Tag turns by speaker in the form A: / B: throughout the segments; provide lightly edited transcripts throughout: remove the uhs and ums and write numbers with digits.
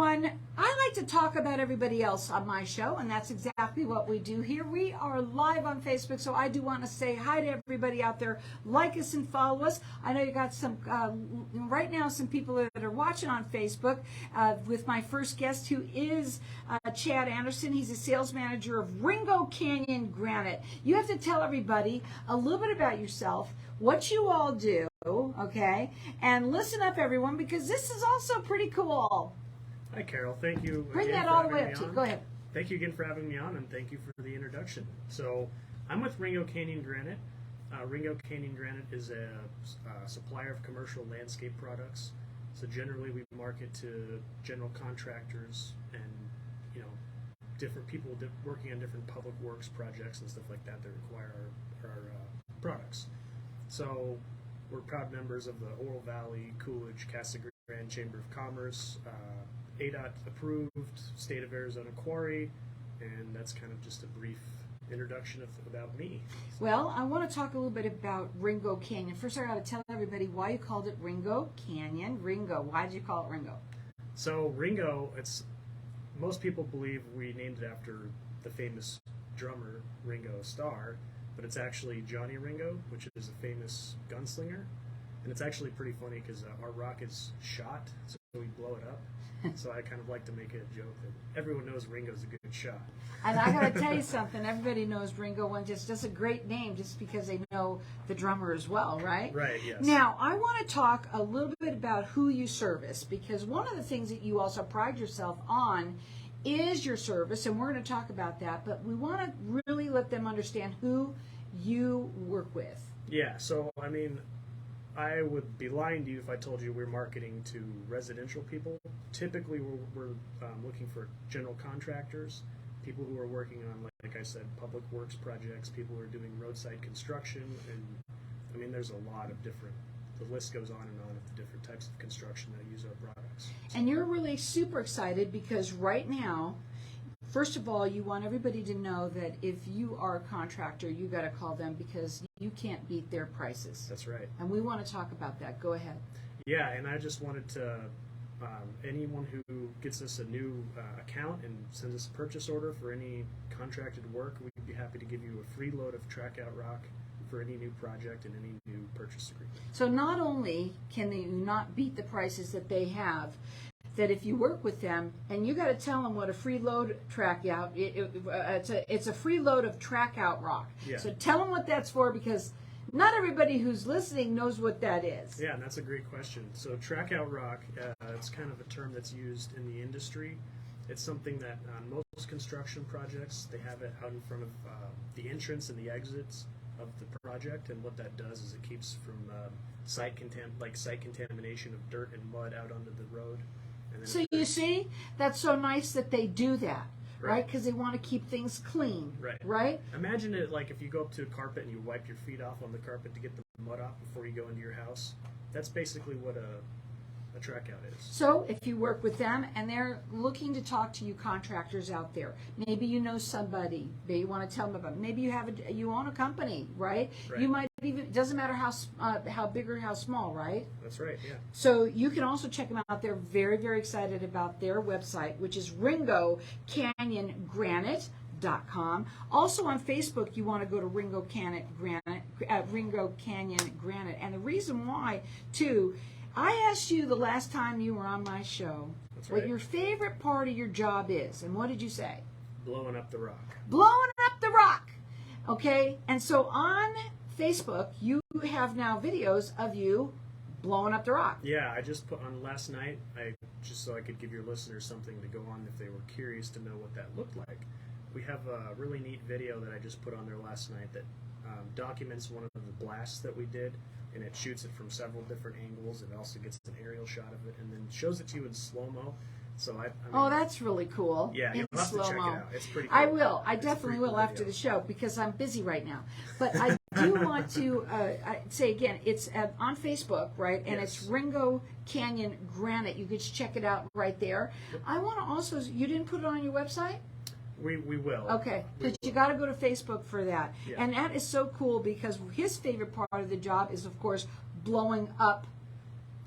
A: I like to talk about everybody else on my show, and that's exactly what we do here. We are live on Facebook, so I do want to say hi to everybody out there. Like us and follow us. I know you got some, right now, some people that are watching on Facebook with my first guest, who is Chad Anderson. He's a sales manager of Ringo Canyon Granite. You have to tell everybody a little bit about yourself, what you all do, okay? And listen up, everyone, because this is also pretty cool.
B: Hi, Carol. Thank you.
A: Bring that all the way up to you. Go ahead.
B: Thank you again for having me on, and thank you for the introduction. So, I'm with Ringo Canyon Granite. Ringo Canyon Granite is a supplier of commercial landscape products. So generally, we market to general contractors and different people working on different public works projects and stuff like that that require our products. So we're proud members of the Oro Valley, Coolidge, Casa Grande Chamber of Commerce, ADOT approved, State of Arizona Quarry, and that's kind of just a brief introduction about me.
A: Well, I want to talk a little bit about Ringo Canyon. First, I got to tell everybody why you called it Ringo Canyon. Ringo, why did you call it Ringo?
B: So Ringo, most people believe we named it after the famous drummer Ringo Starr, but it's actually Johnny Ringo, which is a famous gunslinger. And it's actually pretty funny because our rock is shot, so we blow it up. So I kind of like to make a joke that everyone knows Ringo's a good shot.
A: And I got to tell you something. Everybody knows Ringo, and just a great name just because they know the drummer as well, right?
B: Right, yes.
A: Now, I want to talk a little bit about who you service, because one of the things that you also pride yourself on is your service, and we're going to talk about that, but we want to really let them understand who you work with.
B: Yeah, so, I mean, I would be lying to you if I told you we're marketing to residential people. Typically, we're looking for general contractors, people who are working on, like I said, public works projects, people who are doing roadside construction, and I mean, there's a lot of different, the list goes on and on of the different types of construction that use our products. So.
A: And you're really super excited because right now, first of all, you want everybody to know that if you are a contractor, you got to call them because you can't beat their prices.
B: That's right.
A: And we want to talk about that. Go ahead.
B: Yeah, and I just wanted to, anyone who gets us a new account and sends us a purchase order for any contracted work, we'd be happy to give you a free load of track out rock for any new project and any new purchase agreement.
A: So not only can they not beat the prices that they have, that if you work with them, and you got to tell them what a free load track out, it's a free load of track out rock.
B: Yeah.
A: So tell them what that's for, because not everybody who's listening knows what that is.
B: Yeah, and that's a great question. So track out rock, it's kind of a term that's used in the industry. It's something that on most construction projects, they have it out in front of the entrance and the exits of the project, and what that does is it keeps from site contamination of dirt and mud out onto the road.
A: So you see, that's so nice that they do that, right? Because they want to keep things clean, right?
B: Imagine it like if you go up to a carpet and you wipe your feet off on the carpet to get the mud off before you go into your house. That's basically what a track out is.
A: So if you work with them and they're looking to talk to you contractors out there, maybe you know somebody, maybe you want to tell them about it. Maybe you own a company, right? You might even, it doesn't matter how big or how small, right?
B: That's right, yeah.
A: So you can also check them out. They're very, very excited about their website, which is Ringo Canyon Granite.com. Also on Facebook, you want to go to Ringo Canyon Granite. And the reason why, too, I asked you the last time you were on my show what your favorite part of your job is, and what did you say?
B: Blowing up the rock.
A: Blowing up the rock. Okay, and so on Facebook, you have now videos of you blowing up the rock.
B: Yeah, I just put on last night, just so I could give your listeners something to go on if they were curious to know what that looked like. We have a really neat video that I just put on there last night that documents one of the blasts that we did, and it shoots it from several different angles. It also gets an aerial shot of it, and then shows it to you in slow-mo. So I mean,
A: oh, that's really cool.
B: Yeah, you'll have to check it out. It's pretty cool.
A: I will. I definitely will after the show because I'm busy right now. But I do want to say again, it's on Facebook, right? And it's Ringo Canyon Granite. You can just check it out right there. Yep. I want to also, you didn't put it on your website?
B: We will.
A: Okay, but you got to go to Facebook for that.
B: Yeah.
A: And that is so cool because his favorite part of the job is, of course, blowing up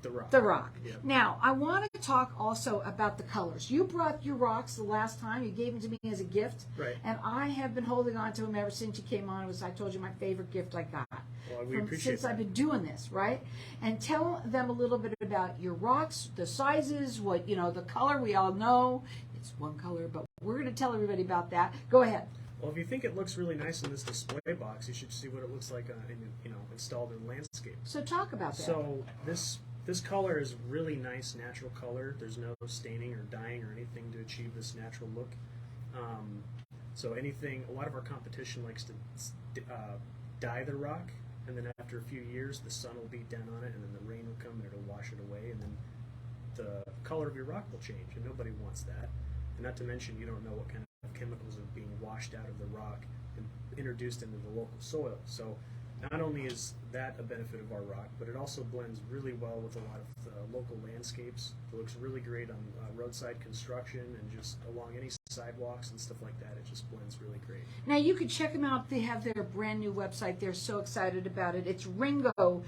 B: The rock.
A: The rock.
B: Yep.
A: Now, I want to talk also about the colors. You brought your rocks the last time. You gave them to me as a gift.
B: Right.
A: And I have been holding on to them ever since you came on. It was, I told you, my favorite gift I got.
B: Well, we appreciate
A: Since
B: that.
A: I've been doing this, right? And tell them a little bit about your rocks, the sizes, what, the color. We all know it's one color, but we're going to tell everybody about that. Go ahead.
B: Well, if you think it looks really nice in this display box, you should see what it looks like installed in landscape.
A: So talk about that.
B: So this color is really nice, natural color. There's no staining or dyeing or anything to achieve this natural look. So a lot of our competition likes to dye the rock, and then after a few years, the sun will beat down on it, and then the rain will come and it'll wash it away, and then the color of your rock will change, and nobody wants that. And not to mention, you don't know what kind of chemicals are being washed out of the rock and introduced into the local soil. So not only is that a benefit of our rock, but it also blends really well with a lot of local landscapes. It looks really great on roadside construction and just along any sidewalks and stuff like that. It just blends really great.
A: Now you can check them out. They have their brand new website. They're so excited about it. It's Ringo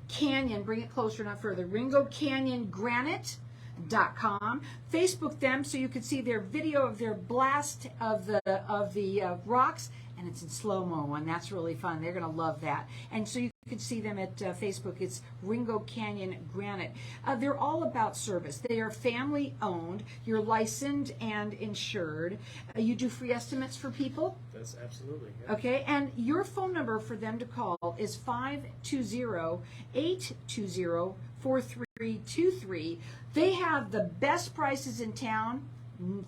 A: Canyon. Bring it closer, not further. Ringo Canyon Granite.com. Facebook them so you can see their video of their blast of the rocks, and it's in slow-mo, and that's really fun. They're going to love that. And so you can see them at Facebook. It's Ringo Canyon Granite. They're all about service. They are family-owned. You're licensed and insured. You do free estimates for people?
B: That's absolutely. Yeah.
A: Okay, and your phone number for them to call is 520-820-4323. They have the best prices in town,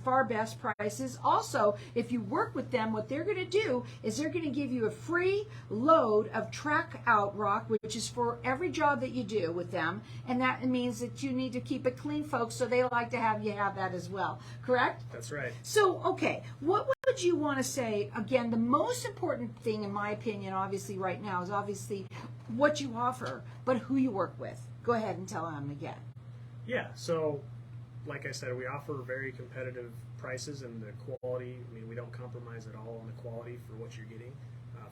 A: far best prices. Also, if you work with them, what they're going to do is they're going to give you a free load of track out rock, which is for every job that you do with them, and that means that you need to keep it clean, folks, so they like to have you have that as well. Correct?
B: That's right.
A: So, okay, what would you want to say? Again, the most important thing, in my opinion, obviously right now, is obviously what you offer, but who you work with. Go ahead and tell them again.
B: Yeah, so like I said, we offer very competitive prices, and the quality, we don't compromise at all on the quality for what you're getting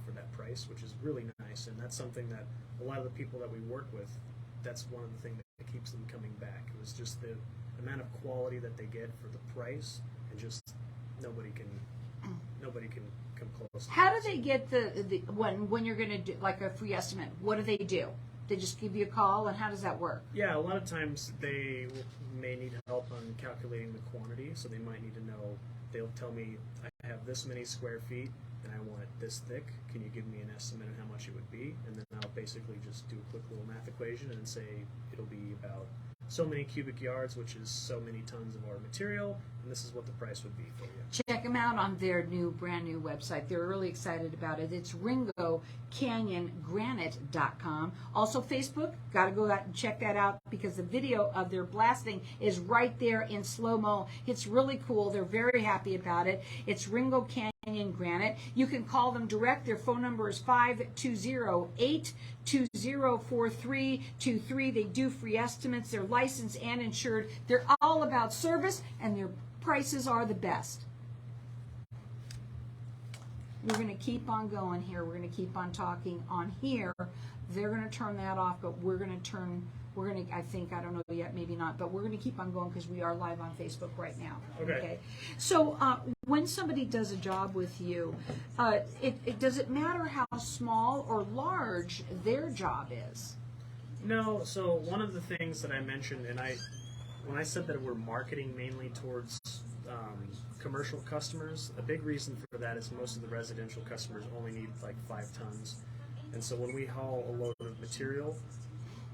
B: for that price, which is really nice. And that's something that a lot of the people that we work with, that's one of the things that keeps them coming back. It was just the amount of quality that they get for the price, and just nobody can come close.
A: How do they get the when you're going to do like a free estimate? What do they do? They just give you a call, and how does that work?
B: Yeah, a lot of times they may need help on calculating the quantity, so they might need to know. They'll tell me, I have this many square feet, and I want it this thick. Can you give me an estimate of how much it would be? And then I'll basically just do a quick little math equation and say it'll be about so many cubic yards, which is so many tons of our material, and this is what the price would be for you.
A: Check them out on their brand new website. They're really excited about it. It's RingoCanyonGranite.com. Also Facebook, got to go out and check that out because the video of their blasting is right there in slow-mo. It's really cool. They're very happy about it. It's Ringo Canyon Granite. You can call them direct. Their phone number is 520-820-4323. They do free estimates. They're licensed and insured. They're all about service, and their prices are the best. We're going to keep on going here. We're going to keep on talking on here. They're going to turn that off, but we're going to I think, I don't know yet, maybe not, but we're going to keep on going because we are live on Facebook right now.
B: Okay.
A: So when somebody does a job with you, does it matter how small or large their job is?
B: No, so one of the things that I mentioned, and when I said that we're marketing mainly towards commercial customers, a big reason for that is most of the residential customers only need like 5 tons. And so when we haul a load of material,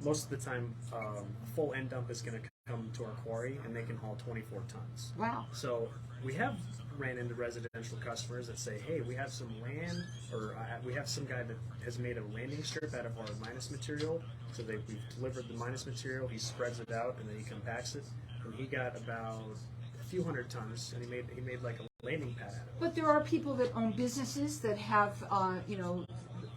B: most of the time a full end dump is going to come to our quarry, and they can haul 24 tons.
A: Wow.
B: So we have ran into residential customers that say, hey, we have some land, or we have some guy that has made a landing strip out of our minus material. So we've delivered the minus material, he spreads it out, and then he compacts it. And he got about a few hundred tons, and he made like a landing pad out of it.
A: But there are people that own businesses that have,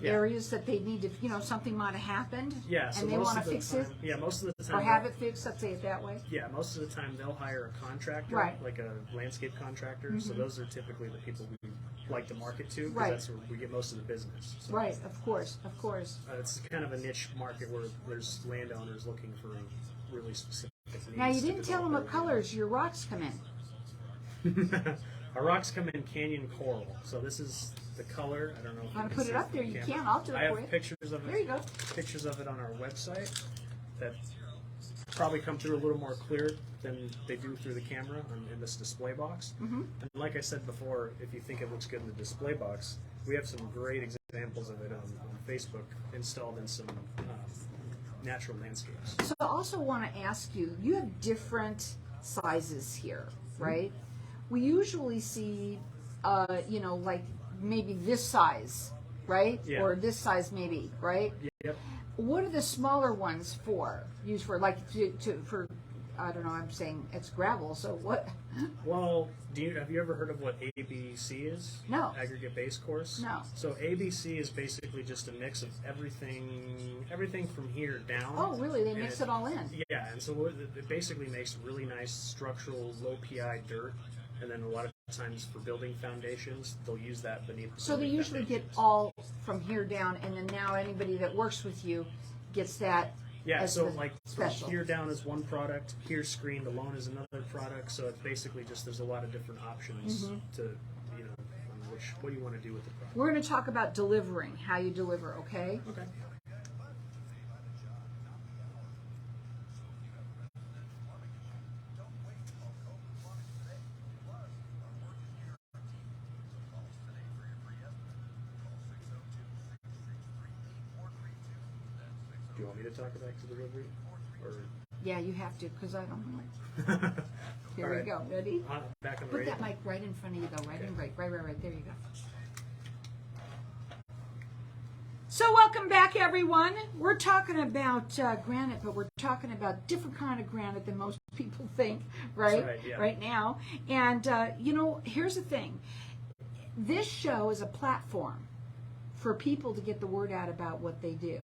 A: areas that they need to, something might have happened,
B: yeah, so
A: and they want to fix it,
B: yeah, most of the time,
A: or have it fixed, let's say it that way.
B: Yeah, most of the time they'll hire a contractor,
A: Right.
B: like a landscape contractor. So those are typically the people we like to market to, because
A: Right.
B: that's where we get most of the business. So,
A: Right, of course.
B: it's kind of a niche market where there's landowners looking for really specific needs.
A: Now, you
B: to
A: didn't tell them
B: develop
A: what colors your rocks come in.
B: everything. Our rocks come in canyon coral. So this is the color. I don't know if
A: Want to
B: can
A: put
B: see
A: it up there?
B: from
A: You
B: the camera.
A: can. I'll do it
B: I
A: for
B: have
A: you.
B: pictures of it.
A: There you go.
B: Pictures of it on our website that probably come through a little more clear than they do through the camera in this display box.
A: Mm-hmm.
B: And like I said before, if you think it looks good in the display box, we have some great examples of it on Facebook installed in some natural landscapes.
A: So I also want to ask you, you have different sizes here, right? We usually see, like maybe this size, right?
B: Yeah.
A: Or this size maybe, right?
B: Yep.
A: What are the smaller ones for? Used for like for I don't know. I'm saying it's gravel. So what?
B: Well, have you ever heard of what ABC is?
A: No.
B: Aggregate base course?
A: No.
B: So ABC is basically just a mix of everything from here down.
A: Oh, really? They
B: And
A: mix it all in.
B: Yeah, and so it basically makes really nice structural low PI dirt, and then a lot of times for building foundations, they'll use that beneath. The
A: So they
B: building
A: usually get
B: foundations.
A: all from here down, and then now anybody that works with you gets that.
B: Yeah,
A: as
B: so
A: the
B: like
A: special.
B: from here down is one product, here screened alone is another product. So it's basically just there's a lot of different options to on what do you want to do with the product.
A: We're going to talk about delivering, how you deliver. Okay.
B: Okay. Do you want me to talk about the delivery, or?
A: Yeah, you have to, because I don't know. Here
B: All
A: we
B: right.
A: go. Ready?
B: Back on the
A: Put
B: radio.
A: that mic right in front of you, though. Right in, right. There you go. So welcome back, everyone. We're talking about granite, but we're talking about different kind of granite than most people think, right?
B: That's right, yeah.
A: Right now. And, here's the thing. This show is a platform for people to get the word out about what they do.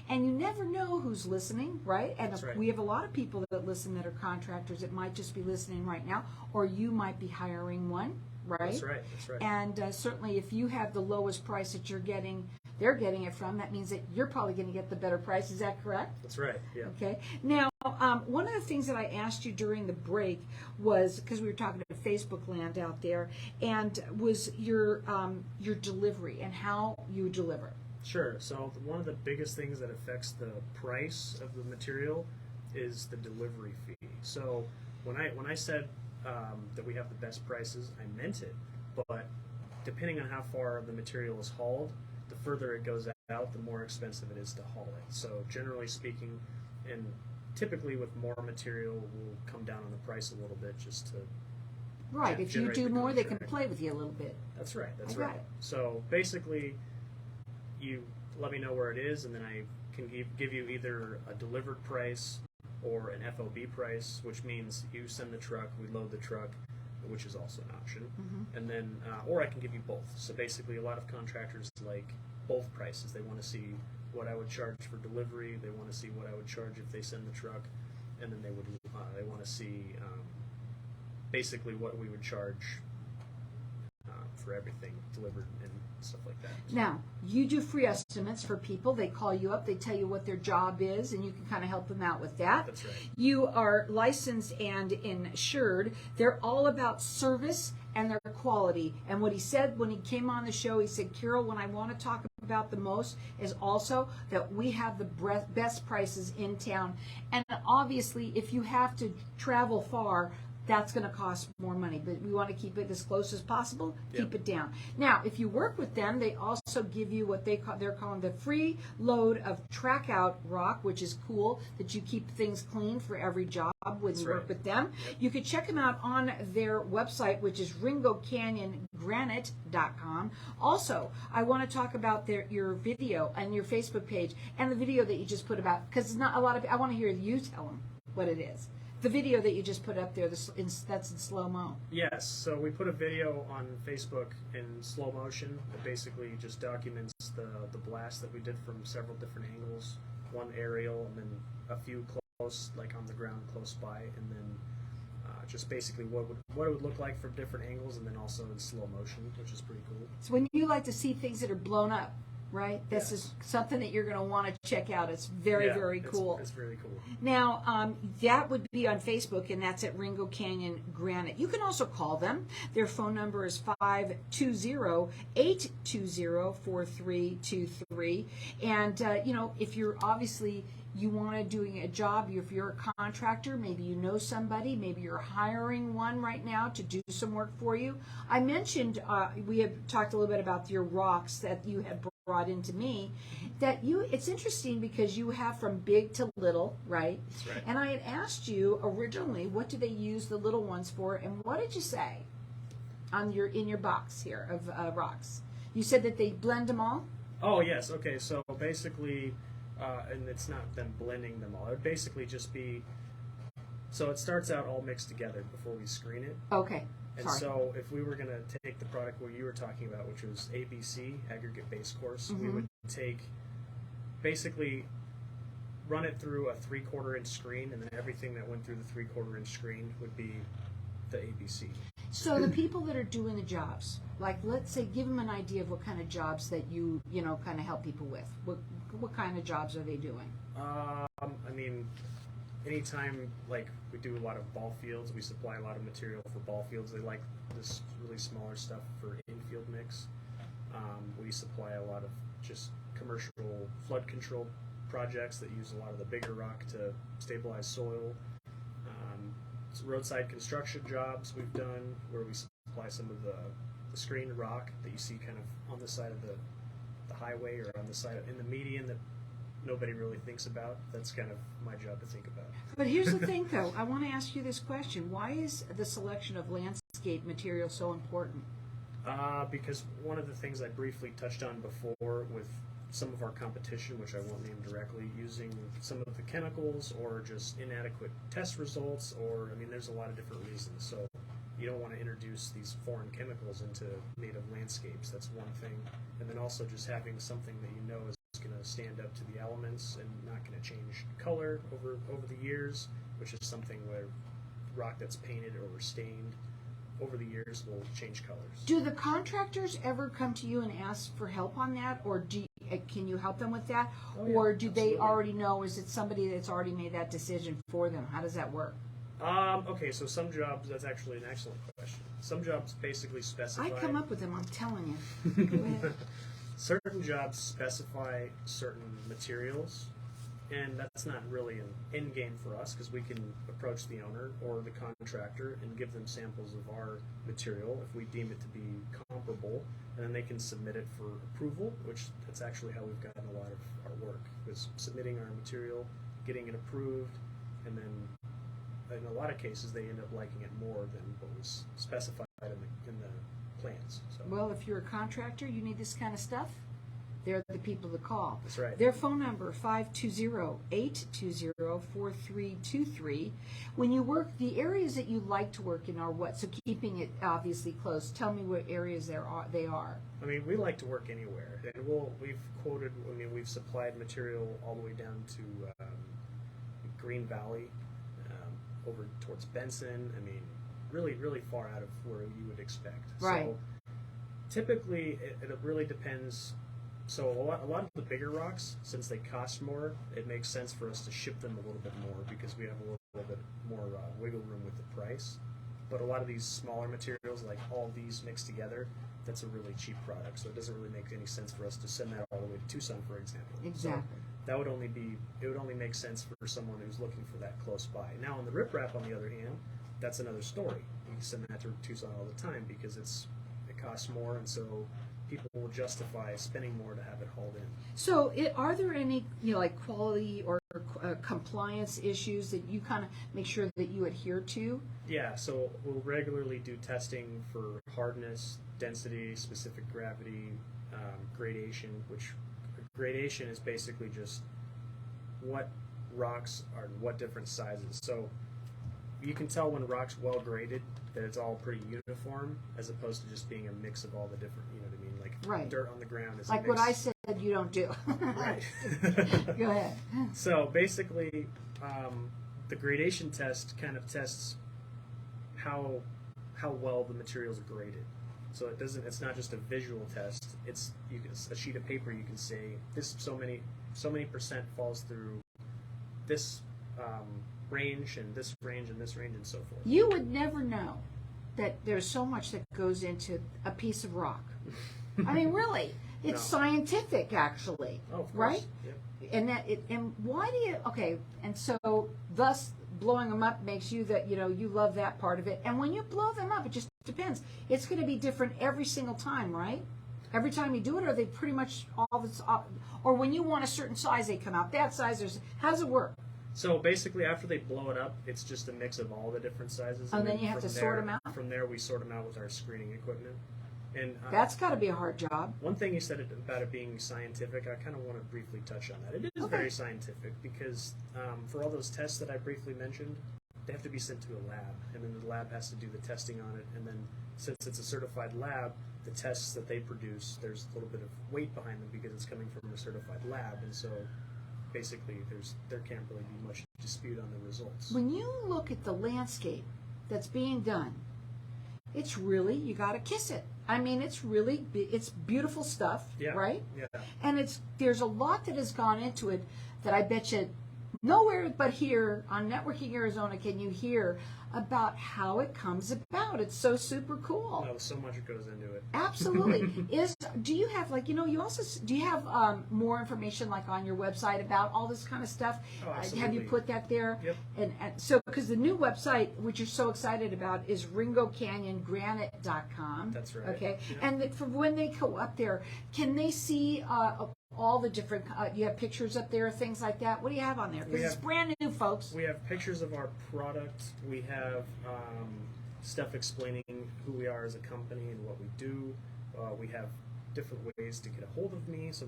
A: And you never know who's listening, right? And
B: That's right.
A: we have a lot of people that listen that are contractors that might just be listening right now, or you might be hiring one, right?
B: That's right. That's right.
A: And certainly if you have the lowest price that they're getting it from, that means that you're probably going to get the better price. Is that correct?
B: That's right. Yeah.
A: Okay. Now, one of the things that I asked you during the break was, because we were talking to Facebook land out there, and was your delivery and how you deliver.
B: Sure. So one of the biggest things that affects the price of the material is the delivery fee. So when I said that we have the best prices, I meant it. But depending on how far the material is hauled, the further it goes out, the more expensive it is to haul it. So generally speaking, and typically with more material, we'll come down on the price a little bit just to.
A: Right. If you
B: generate
A: do
B: the
A: more, they can
B: contract.
A: play with you a little bit.
B: That's right. That's
A: I got
B: right.
A: it.
B: So basically, you let me know where it is, and then I can give you either a delivered price or an FOB price, which means you send the truck, we load the truck, which is also an option, and then or I can give you both. So basically, a lot of contractors like both prices. They want to see what I would charge for delivery. They want to see what I would charge if they send the truck, and then they want to see basically what we would charge for everything delivered and stuff like that.
A: Now, you do free estimates for people. They call you up, they tell you what their job is, and you can kind of help them out with that.
B: That's right.
A: You are licensed and insured. They're all about service and their quality. And what he said when he came on the show, he said, Carol, what I want to talk about the most is also that we have the best prices in town. And obviously, if you have to travel far, that's going to cost more money, but we want to keep it as close as possible. Keep it down. Now, if you work with them, they also give you what they're calling the free load of track out rock, which is cool that you keep things clean for every job when you work with them. You can check them out on their website, which is ringocanyongranite.com. Also, I want to talk about your video and your Facebook page and the video that you just put about, because not a lot of I want to hear you tell them what it is. The video that you just put up there, that's in slow-mo.
B: Yes, so we put a video on Facebook in slow motion that basically just documents the blast that we did from several different angles, one aerial and then a few close, like on the ground close by, and then just basically what it would look like from different angles, and then also in slow motion, which is pretty cool.
A: So when you like to see things that are blown up, right? This
B: Yes.
A: is something that you're going to want to check out. It's very,
B: Yeah,
A: very cool.
B: It's really cool.
A: Now, that would be on Facebook, and that's at Ringo Canyon Granite. You can also call them. Their phone number is 520-820-4323. And, if you're obviously you want to doing a job, if you're a contractor, maybe you know somebody, maybe you're hiring one right now to do some work for you. I mentioned, we have talked a little bit about your rocks that you have brought into me, that it's interesting because you have from big to little, right?
B: That's right.
A: And I had asked you originally, what do they use the little ones for, and what did you say in your box here of rocks? You said that they blend them all?
B: Oh, yes. Okay, so basically, and it's not them blending them all. It would basically just be, so it starts out all mixed together before we screen it.
A: Okay.
B: And
A: Sorry.
B: so if we were going to take the product what you were talking about, which was ABC, aggregate base course, we would basically run it through a 3/4 inch screen, and then everything that went through the 3/4 inch screen would be the ABC.
A: So the people that are doing the jobs, like let's say, give them an idea of what kind of jobs that you kind of help people with. What kind of jobs are they doing?
B: I mean, anytime, like, we do a lot of ball fields, we supply a lot of material for ball fields. They like this really smaller stuff for infield mix. We supply a lot of just commercial flood control projects that use a lot of the bigger rock to stabilize soil. Some roadside construction jobs we've done where we supply some of the screened rock that you see kind of on the side of the highway or on the side in the median that nobody really thinks about. That's kind of my job to think about.
A: But here's the thing, though. I want to ask you this question. Why is the selection of landscape material so important?
B: Because one of the things I briefly touched on before with some of our competition, which I won't name directly, using some of the chemicals or just inadequate test results, or, I mean, there's a lot of different reasons. So you don't want to introduce these foreign chemicals into native landscapes. That's one thing. And then also just having something that you know is going to stand up to the elements and not going to change color over the years, which is something where rock that's painted or stained over the years will change colors.
A: Do the contractors ever come to you and ask for help on that, or can you help them with that?
B: Oh, yeah,
A: or do
B: absolutely.
A: they already know? Is it somebody that's already made that decision for them? How does that work?
B: Okay, so some jobs, that's actually an excellent question. Some jobs basically specify...
A: I come up with them, I'm telling you. Go ahead.
B: Certain jobs specify certain materials, and that's not really an end game for us because we can approach the owner or the contractor and give them samples of our material if we deem it to be comparable, and then they can submit it for approval, which that's actually how we've gotten a lot of our work, was submitting our material, getting it approved, and then in a lot of cases they end up liking it more than what was specified in the plans. So.
A: Well, if you're a contractor, you need this kind of stuff, they're the people to call.
B: That's right.
A: Their phone number, 520-820-4323. When you work, the areas that you like to work in are what? So keeping it obviously close. Tell me what areas they are.
B: I mean, we like to work anywhere. And we've supplied material all the way down to Green Valley, over towards Benson. I mean, really, really far out of where you would expect.
A: Right.
B: So typically, it really depends. So a lot of the bigger rocks, since they cost more, it makes sense for us to ship them a little bit more because we have a little bit more wiggle room with the price. But a lot of these smaller materials, like all these mixed together, that's a really cheap product. So it doesn't really make any sense for us to send that all the way to Tucson, for example.
A: Exactly.
B: So that would only make sense for someone who's looking for that close by. Now on the riprap, on the other hand, that's another story. You can send that to Tucson all the time because it costs more, and so people will justify spending more to have it hauled in.
A: So, are there any, like quality or compliance issues that you kind of make sure that you adhere to?
B: Yeah, so we'll regularly do testing for hardness, density, specific gravity, gradation, which gradation is basically just what rocks are what different sizes. So you can tell when rock's well graded that it's all pretty uniform, as opposed to just being a mix of all the different, you know what I mean? Like
A: right.
B: Dirt on the ground is
A: like
B: a mix.
A: what I said you don't do.
B: Right.
A: Go ahead.
B: So basically, the gradation test kind of tests how well the materials are graded. So it's not just a visual test. It's a sheet of paper. You can say this so many percent falls through this range and this range and this range and so forth.
A: You would never know that there's so much that goes into a piece of rock. I mean, really, it's scientific, actually,
B: of course.
A: right?
B: Yep.
A: And why do you? Okay, and so thus blowing them up makes you that you love that part of it. And when you blow them up, it just depends. It's going to be different every single time, right? Every time you do it, or they pretty much all this, or when you want a certain size, they come out that size. How does it work?
B: So basically, after they blow it up, it's just a mix of all the different sizes.
A: And then you have to sort them out?
B: From there, we sort them out with our screening equipment. And
A: That's got to be a hard job.
B: One thing you said about it being scientific, I kind of want to briefly touch on that. It is very scientific because for all those tests that I briefly mentioned, they have to be sent to a lab, and then the lab has to do the testing on it. And then since it's a certified lab, the tests that they produce, there's a little bit of weight behind them because it's coming from a certified lab, and so basically there can't really be much dispute on the results.
A: When you look at the landscape that's being done, it's really, you got to kiss it. I mean, it's beautiful stuff, right?
B: Yeah.
A: And there's a lot that has gone into it that I bet you nowhere but here on Networking Arizona can you hear about how it comes about. It's so super cool.
B: Oh, so much goes into it.
A: Absolutely. Do you have do you have more information like on your website about all this kind of stuff?
B: Oh, absolutely.
A: Have you put that there?
B: Yep.
A: And so because the new website, which you're so excited about, is ringocanyongranite.com.
B: That's right.
A: Okay.
B: Yep.
A: And for when they go up there, can they see all the different, you have pictures up there, things like that? What do you have on there? Because it's brand new, folks.
B: We have pictures of our product. We have stuff explaining who we are as a company and what we do. We have different ways to get a hold of me, so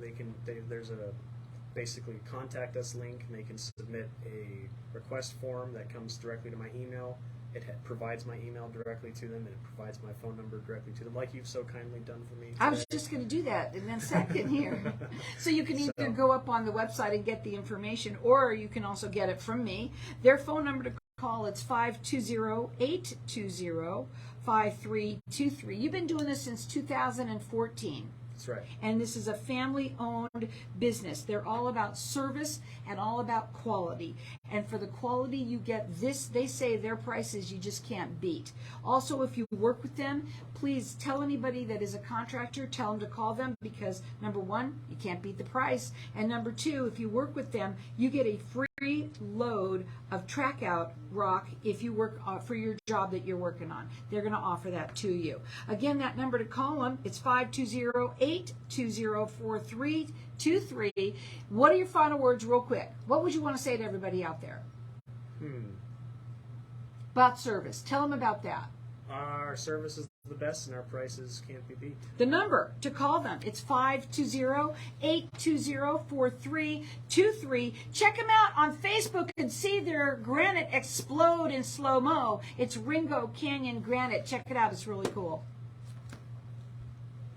B: there's a basically contact us link, and they can submit a request form that comes directly to my email. It provides my email directly to them, and it provides my phone number directly to them, like you've so kindly done for me today.
A: I was just going to do that in a second here. So you can either go up on the website and get the information, or you can also get it from me. Their phone number to call, it's 520-820-5323. You've been doing this since 2014.
B: That's right.
A: And this is a family-owned business. They're all about service and all about quality. And for the quality you get, they say their prices you just can't beat. Also, if you work with them, please tell anybody that is a contractor, tell them to call them, because number one, you can't beat the price. And number two, if you work with them, you get a free load of track out rock if you work for your job that you're working on. They're going to offer that to you. Again, that number to call them, it's 520-820-4323. What are your final words real quick? What would you want to say to everybody out there? About service. Tell them about that.
B: Our service is the best, and our prices can't be beat.
A: The number to call them, it's 520-820-4323. Check them out on Facebook and see their granite explode in slow-mo. It's Ringo Canyon Granite. Check it out. It's really cool.